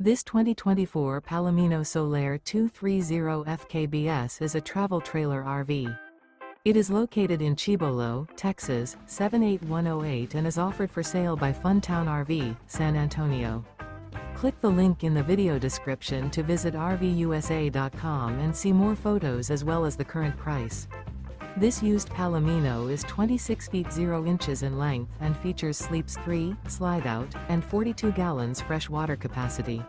This 2024 Palomino Solaire 230 FKBS is a travel trailer RV. It is located in Cibolo, Texas, 78108 and is offered for sale by Funtown RV, San Antonio. Click the link in the video description to visit RVUSA.com and see more photos as well as the current price. This used Palomino is 26 feet 0 inches in length and features sleeps 3, Slideout, and 42 gallons fresh water capacity.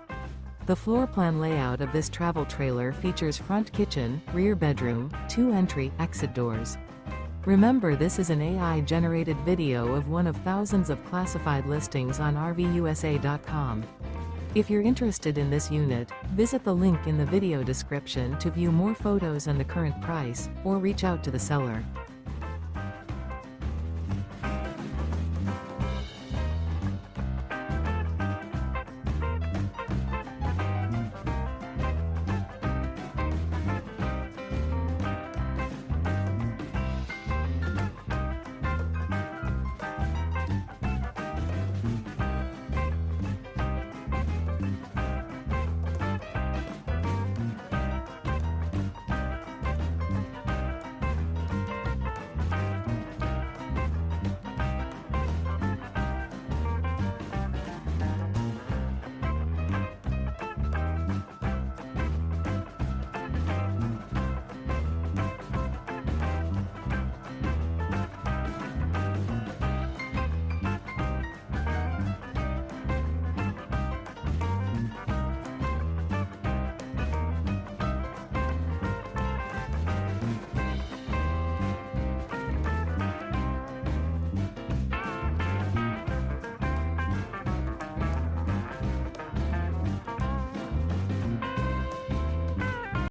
The floor plan layout of this travel trailer features front kitchen, rear bedroom, 2 entry/exit doors. Remember, this is an AI-generated video of one of thousands of classified listings on RVUSA.com. If you're interested in this unit, visit the link in the video description to view more photos and the current price, or reach out to the seller.